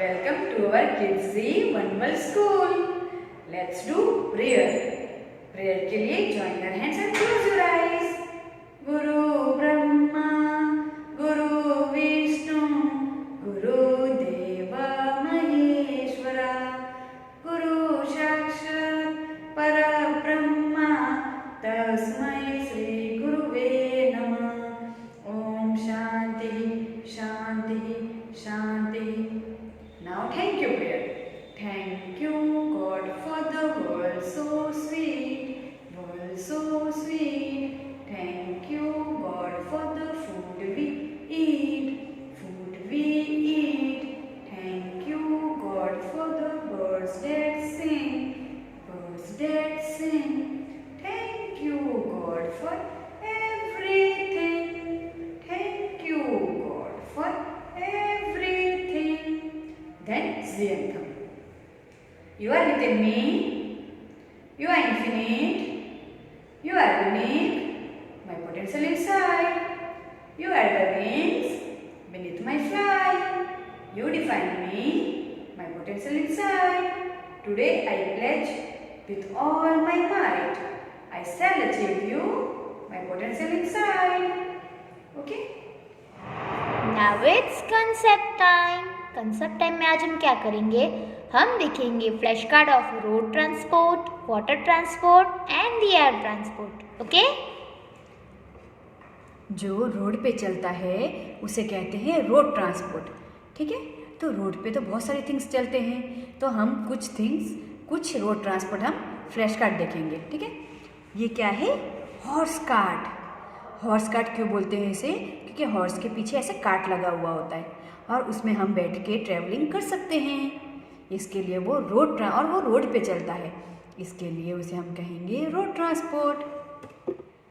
Welcome to our Kids Z One World School. Let's do prayer. Prayer के लिए join your hands and close your eyes. Guru Brahma, Guru Vishnu, Guru Deva Maheshwara, Guru Sakshat Parabrahma, Tasmai Shri Guruve Namah. Om Shanti, Shanti, Shanti. Now thank you prayer. Thank you God for the world so sweet, world so sweet. Thank you God for the food we eat, food we eat. Thank you God for the birds that sing, birds that sing. Thank you God for everything. Thank you God for everything. Then the anthem. You are within me. You are infinite. You are unique. My potential inside. You are the wings beneath my flight. You define me. My potential inside. Today I pledge with all my might. I shall achieve you. My potential inside. Okay? Now it's concept time. Concept time में आज हम क्या करेंगे? हम देखेंगे flash card of road transport, water transport and the air transport. Okay? जो road पे चलता है उसे कहते हैं रोड ट्रांसपोर्ट. ठीक है, तो रोड पे तो बहुत सारे थिंग्स चलते हैं, तो हम कुछ रोड ट्रांसपोर्ट हम फ्लैश कार्ड देखेंगे. ठीक है, ये क्या है? Horse cart. हॉर्स कार्ट क्यों बोलते हैं इसे? क्योंकि हॉर्स के पीछे ऐसे कार्ट लगा हुआ होता है और उसमें हम बैठ के ट्रैवलिंग कर सकते हैं. इसके लिए वो और वो रोड पे चलता है, इसके लिए उसे हम कहेंगे रोड ट्रांसपोर्ट.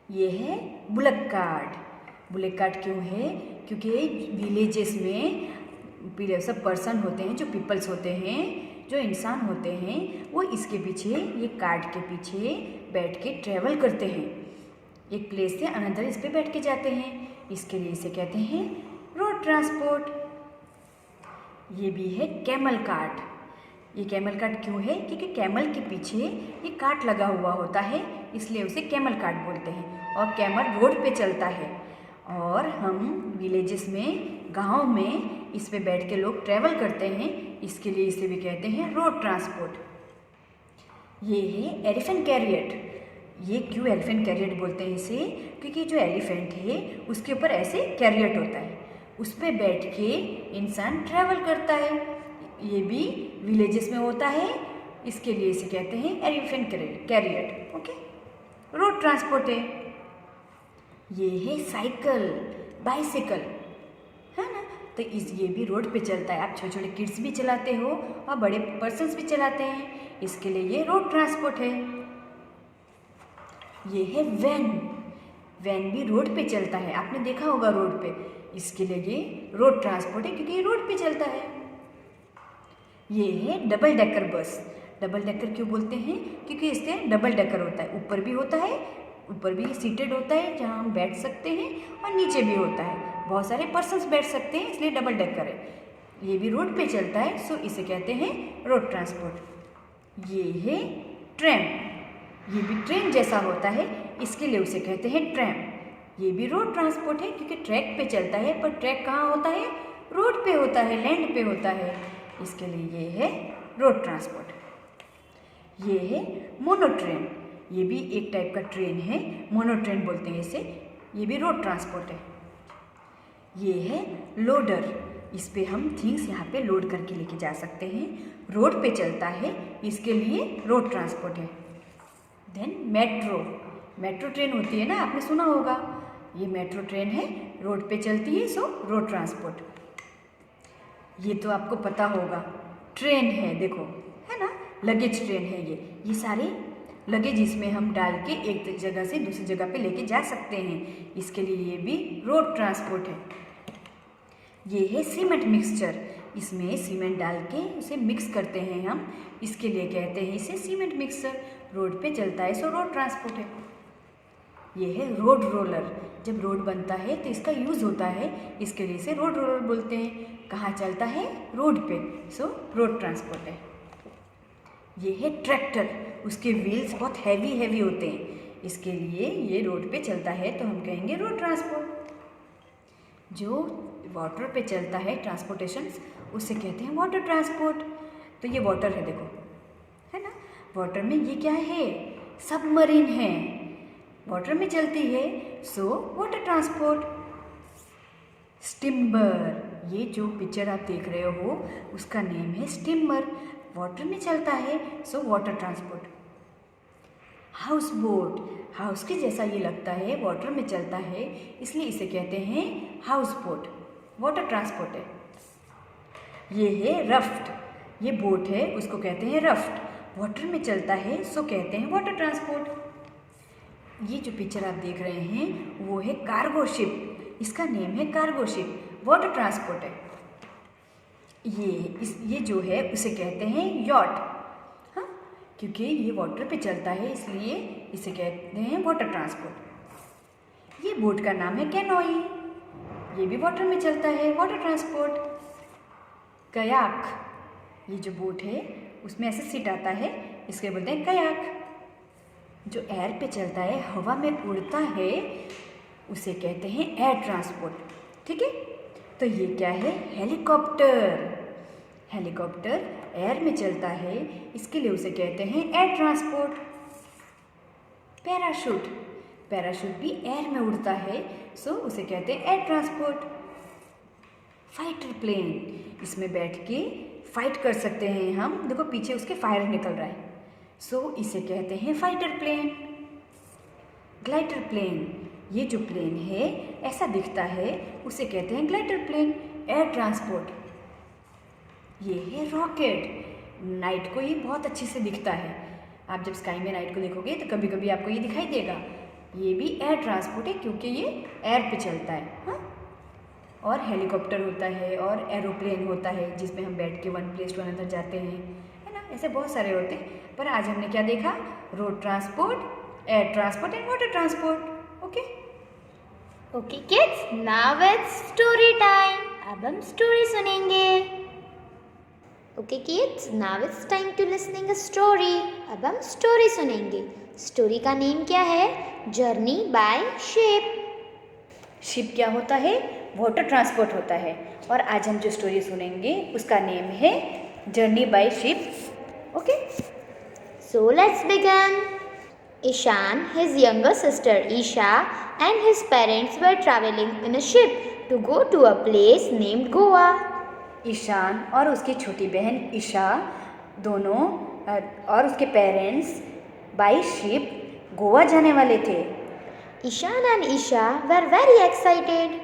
ये है बुलक कार्ट. बुलक कार्ट क्यों है? क्योंकि विलेजेस में सब पर्सन होते हैं, जो पीपल्स होते हैं, जो इंसान होते हैं, वो इसके पीछे, ये कार्ट के पीछे बैठ के ट्रैवल करते हैं. एक प्लेस से अनदर इस पे बैठ के जाते हैं, इसके लिए इसे कहते हैं रोड ट्रांसपोर्ट. ये भी है कैमल कार्ट. ये कैमल कार्ट क्यों है? क्योंकि कैमल के पीछे ये कार्ट लगा हुआ होता है, इसलिए उसे कैमल कार्ट बोलते हैं. और कैमल रोड पे चलता है और हम विलेजेस में, गांव में इस पे बैठ के लोग ट्रैवल करते हैं, इसके लिए इसे भी कहते हैं रोड ट्रांसपोर्ट. ये है एलिफेंट कैरियट. ये क्यों एलिफेंट कैरियट बोलते हैं इसे? क्योंकि जो एलिफेंट है उसके ऊपर ऐसे कैरियट होता है, उस पर बैठ के इंसान ट्रैवल करता है. ये भी विलेजेस में होता है, इसके लिए इसे कहते हैं elephant chariot. Okay, road transport है. ये है साइकिल, बाइसिकल, है ना? तो ये भी रोड पे चलता है. आप छोटे छोटे किड्स भी चलाते हो और बड़े पर्सन्स भी चलाते हैं, इसके लिए ये रोड ट्रांसपोर्ट है. ये है वैन. वैन भी रोड पे चलता है, आपने देखा होगा रोड पे, इसके लिए ये रोड ट्रांसपोर्ट है क्योंकि ये रोड पे चलता है. ये है double decker bus. Double decker क्यों बोलते हैं? क्योंकि इससे डबल डेकर होता है, ऊपर भी होता है, ऊपर भी सीटेड होता है जहाँ हम बैठ सकते हैं, और नीचे भी होता है, बहुत सारे पर्सन्स बैठ सकते हैं, इसलिए डबल डेकर है. ये भी रोड पे चलता है, सो इसे कहते हैं रोड ट्रांसपोर्ट. ये है ट्रैम. ये भी ट्रेन जैसा होता है, इसके लिए उसे कहते हैं ट्रैम. ये भी रोड ट्रांसपोर्ट है क्योंकि ट्रैक पे चलता है, पर ट्रैक कहाँ होता है? रोड पे होता है, लैंड पे होता है, इसके लिए ये है रोड ट्रांसपोर्ट. ये है मोनो ट्रेन. ये भी एक टाइप का ट्रेन है, मोनो ट्रेन बोलते हैं इसे. ये भी रोड ट्रांसपोर्ट है. ये है लोडर. इस पे हम थिंग्स यहाँ पे लोड करके लेके जा सकते हैं, रोड पे चलता है, इसके लिए रोड ट्रांसपोर्ट है. Then metro. मेट्रो ट्रेन होती है ना, आपने सुना होगा. ये मेट्रो ट्रेन है, रोड पे चलती है, सो रोड ट्रांसपोर्ट. ये तो आपको पता होगा, ट्रेन है, देखो, है ना, लगेज ट्रेन है. ये सारे लगेज इसमें हम डाल के एक जगह से दूसरी जगह पे लेके जा सकते हैं, इसके लिए ये भी रोड ट्रांसपोर्ट है. ये है सीमेंट मिक्सचर. इसमें सीमेंट डाल के उसे मिक्स करते हैं हम, इसके लिए कहते हैं इसे सीमेंट मिक्सचर. रोड पे चलता है, सो रोड ट्रांसपोर्ट है. ये है रोड रोलर। जब रोड बनता है तो इसका यूज़ होता है, इसके लिए इसे रोड रोलर बोलते हैं। कहाँ चलता है? रोड पे, सो रोड ट्रांसपोर्ट है। ये है ट्रैक्टर, उसके व्हील्स बहुत हैवी हैवी होते हैं, इसके लिए ये रोड पे चलता है तो हम कहेंगे रोड ट्रांसपोर्ट। जो वाटर पे चलता है ट्रांसपोर्टेशन, उसे कहते हैं वाटर ट्रांसपोर्ट। तो ये वाटर है, देखो, है ना। वाटर में ये क्या है? सबमरीन है, वाटर में चलती है, सो वाटर ट्रांसपोर्ट। स्टीमर, ये जो पिक्चर आप देख रहे हो उसका नेम है स्टीमर, वाटर में चलता है, so water transport. House boat, house के जैसा ये लगता है, वाटर में चलता है, इसलिए इसे कहते हैं हाउस बोट, वाटर ट्रांसपोर्ट है। ये है रफ्ट, ये बोट है, उसको कहते हैं रफ्ट, वाटर में चलता है, सो कहते हैं वाटर ट्रांसपोर्ट। ये जो पिक्चर आप देख रहे हैं वो है कार्गो शिप, इसका नेम है कार्गो शिप, वाटर ट्रांसपोर्ट है। ये जो है उसे कहते हैं यॉट, हाँ, क्योंकि ये वाटर पे चलता है इसलिए इसे कहते हैं वाटर ट्रांसपोर्ट। ये बोट का नाम है कैनोई, ये भी वाटर में चलता है, वाटर ट्रांसपोर्ट। कयाक, ये जो बोट है उसमें ऐसे सीट आता है, इसके बोलते हैं कयाक। जो एयर पे चलता है, हवा में उड़ता है, उसे कहते हैं एयर ट्रांसपोर्ट, ठीक है। तो ये क्या है? हेलीकॉप्टर, हेलीकॉप्टर एयर में चलता है, इसके लिए उसे कहते हैं एयर ट्रांसपोर्ट। पैराशूट, पैराशूट भी एयर में उड़ता है, सो उसे कहते हैं एयर ट्रांसपोर्ट। फाइटर प्लेन, इसमें बैठ के फाइट कर सकते हैं हम, देखो पीछे उसके फायर निकल रहा है, सो इसे कहते हैं फाइटर प्लेन। ग्लाइडर प्लेन, ये जो प्लेन है ऐसा दिखता है, उसे कहते हैं ग्लाइडर प्लेन, एयर ट्रांसपोर्ट। ये है रॉकेट, नाइट को ये बहुत अच्छे से दिखता है, आप जब स्काई में नाइट को देखोगे तो कभी कभी आपको ये दिखाई देगा। ये भी एयर ट्रांसपोर्ट है क्योंकि ये एयर पे चलता है, हाँ। और हेलीकॉप्टर होता है और एरोप्लेन होता है जिसमें हम बैठ के वन प्लेस टू अनदर जाते हैं, है ना। ऐसे बहुत सारे होते हैं, पर आज हमने क्या देखा? Road transport, air transport and water transport. Okay okay kids, now it's story time. अब हम स्टोरी सुनेंगे। Okay kids, now it's time to listening a story. अब हम स्टोरी सुनेंगे। स्टोरी का नेम क्या है? Journey by ship. शिप क्या होता है? वाटर ट्रांसपोर्ट होता है। और आज हम जो स्टोरी सुनेंगे उसका नेम है journey by ship. Okay, so let's begin. Ishan, his younger sister Isha, and his parents were traveling in a ship to go to a place named Goa. Ishaan और उसकी छोटी बहन ईशा दोनों और उसके पेरेंट्स बाई शिप गोवा जाने वाले थे। Ishan and Isha were very excited.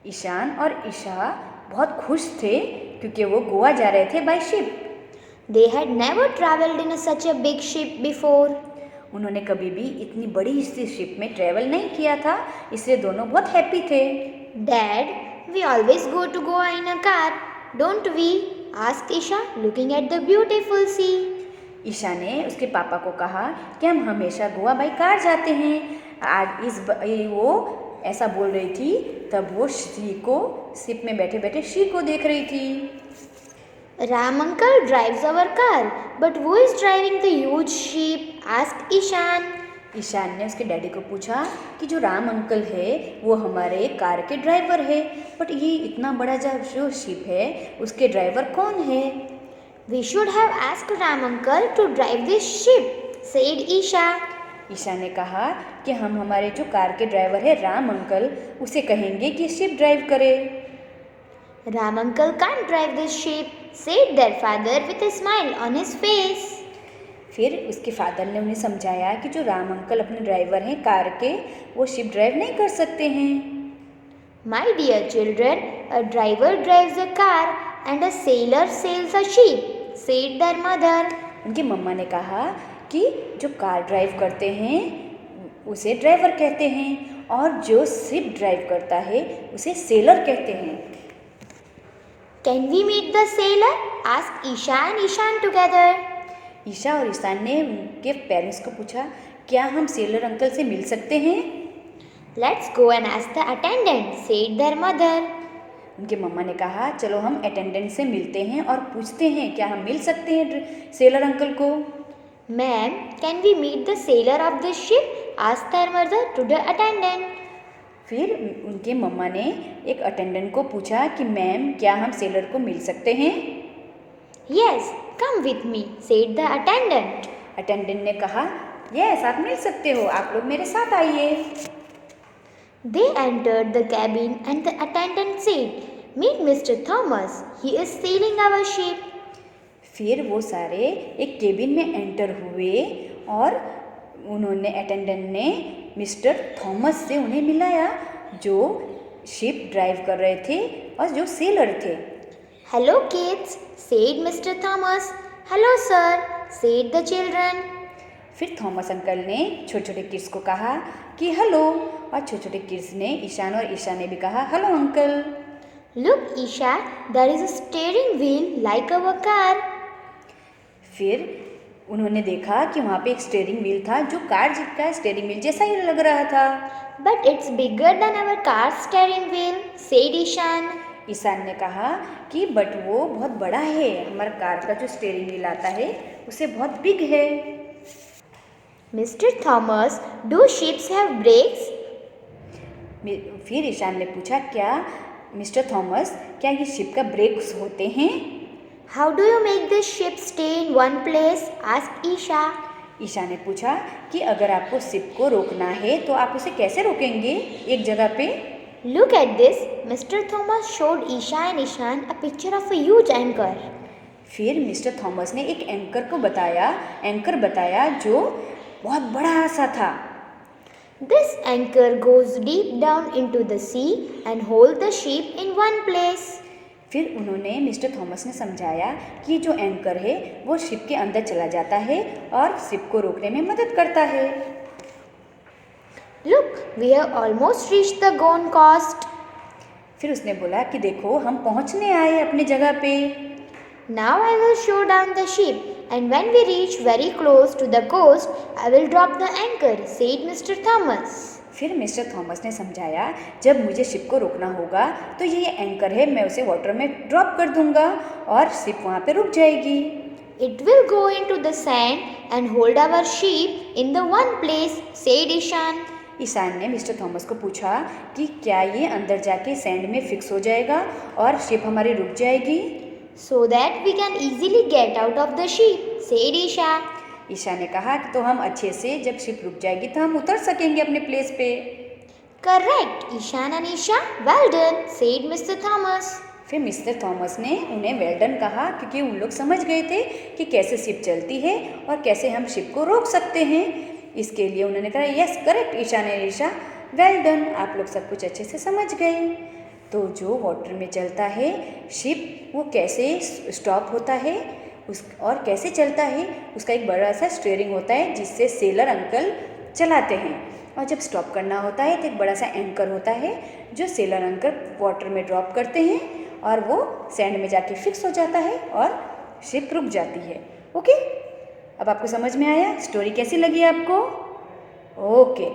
Ishan और ईशा बहुत खुश थे क्योंकि वो गोवा जा रहे थे by ship. They had never traveled in such a big ship before. उन्होंने कभी भी इतनी बड़ी सी शिप में ट्रैवल नहीं किया था, इसलिए दोनों बहुत हैप्पी थे। Dad, we always go to Goa in a car, don't we? asked Isha, looking at the beautiful sea. Isha ने उसके पापा को कहा कि हम हमेशा गोवा बाई कार जाते हैं। आज वो ऐसा बोल रही थी, तब वो शिप में बैठे बैठे शी को देख रही थी। Ram uncle drives our car, but who is driving the huge ship? asked Ishan. Ishan ने उसके डैडी को पूछा कि जो राम अंकल है वो हमारे कार के ड्राइवर है, बट ये इतना बड़ा जो शिप है उसके ड्राइवर कौन है? We should have asked Ram uncle to drive this ship, said Isha. Isha ने कहा कि हम हमारे जो कार के ड्राइवर है राम अंकल, उसे कहेंगे कि शिप ड्राइव करे। Ram uncle can't drive this ship, said their father with a smile on his face. फिर उसके फादर ने उन्हें समझाया कि जो राम अंकल अपने ड्राइवर हैं कार के, वो शिप ड्राइव नहीं कर सकते हैं। My dear children, a driver drives a car and a sailor sails a ship, said their mother. उनकी मम्मा ने कहा कि जो कार ड्राइव करते हैं उसे ड्राइवर कहते हैं और जो शिप ड्राइव करता है उसे सेलर कहते हैं। Can we meet the sailor? asked Isha and Ishan together. Isha और ईशान ने उनके पेरेंट्स को पूछा, क्या हम सेलर अंकल से मिल सकते हैं? Let's go and ask the attendant, said their mother. उनके मम्मा ने कहा चलो हम अटेंडेंट से मिलते हैं और पूछते हैं क्या हम मिल सकते हैं सेलर अंकल को। Ma'am, can we meet the sailor of the ship? Asked their mother to the attendant. फिर उनके मम्मा ने एक अटेंडेंट को पूछा कि मैम क्या हम सेलर को मिल सकते हैं? Yes, come with me, said the attendant. Attendant ने कहा यस आप मिल सकते हो, आप लोग मेरे साथ आइए। They entered the cabin and the attendant said, meet Mr. Thomas, he is sailing our ship. फिर वो सारे एक केबिन में एंटर हुए और उन्होंने अटेंडेंट ने मिस्टर थॉमस से उन्हें मिलाया जो शिप ड्राइव कर रहे थे और जो सेलर थे। Hello kids, said Mr. Thomas. Hello sir, said the children. फिर थॉमस अंकल ने छोटे छोटे किड्स को कहा कि हेलो, और छोटे छोटे किड्स ने ईशान और ईशा ने भी कहा hello uncle. Look Isha, there is a steering wheel like our car. फिर उन्होंने देखा कि वहाँ पे एक स्टीयरिंग व्हील था जो कार का स्टीयरिंग व्हील जैसा ही लग रहा था। But it's bigger than our car's steering wheel, said Ishan. Ishan ने कहा कि बट वो बहुत बड़ा है, हमारा कार का जो स्टीयरिंग व्हील आता है उसे बहुत बिग है। Mr. Thomas, do ships have brakes? फिर ईशान ने पूछा क्या मिस्टर थॉमस क्या ये शिप का ब्रेक्स होते हैं? How do you make the ship stay in one place? asked Isha. Isha ने पूछा कि अगर आपको शिप को रोकना है तो आप उसे कैसे रोकेंगे एक जगह पे? Look at this. Mr. Thomas showed Isha and Ishan a picture of a huge anchor. फिर मिस्टर थॉमस ने एक एंकर बताया जो बहुत बड़ा सा था। This anchor goes deep down into the sea and hold the ship in one place. फिर उन्होंने मिस्टर थॉमस ने समझाया कि जो एंकर है वो शिप के अंदर चला जाता है और शिप को रोकने में मदद करता है। Look, we have almost reached the Gold Coast. फिर उसने बोला कि देखो हम पहुंचने आए अपनी जगह पे। Now I will show down the ship, and when we reach very close to the coast, I will drop the anchor, said Mr. Thomas. फिर मिस्टर थॉमस ने समझाया जब मुझे शिप को रोकना होगा तो ये एंकर है, मैं उसे वाटर में ड्रॉप कर दूंगा और शिप वहाँ पे रुक जाएगी। It will go into the sand and hold our ship in the one place, said Ishan. Ishan ने मिस्टर थॉमस को पूछा कि क्या ये अंदर जाके सैंड में फिक्स हो जाएगा और शिप हमारी रुक जाएगी? So that we can easily get out of the ship, said Isha. Isha ने कहा कि तो हम अच्छे से जब शिप रुक जाएगी तो हम उतर सकेंगे अपने प्लेस पे। Correct, Ishan and Isha. Well done, said Mr. Thomas. फिर मिस्टर थॉमस ने उन्हें वेल डन कहा क्योंकि उन लोग समझ गए थे कि कैसे शिप चलती है और कैसे हम शिप को रोक सकते हैं। इसके लिए उन्होंने कहा यस करेक्ट ईशा ने ईशा, वेल डन, आप लोग सब कुछ अच्छे से समझ गए। तो जो वाटर में चलता है शिप वो कैसे स्टॉप होता है और कैसे चलता है उसका एक बड़ा सा स्टीयरिंग होता है जिससे सेलर अंकल चलाते हैं, और जब स्टॉप करना होता है तो एक बड़ा सा एंकर होता है जो सेलर अंकल वाटर में ड्रॉप करते हैं और वो सैंड में जाके फिक्स हो जाता है और शिप रुक जाती है। ओके, अब आपको समझ में आया? स्टोरी कैसी लगी आपको? ओके।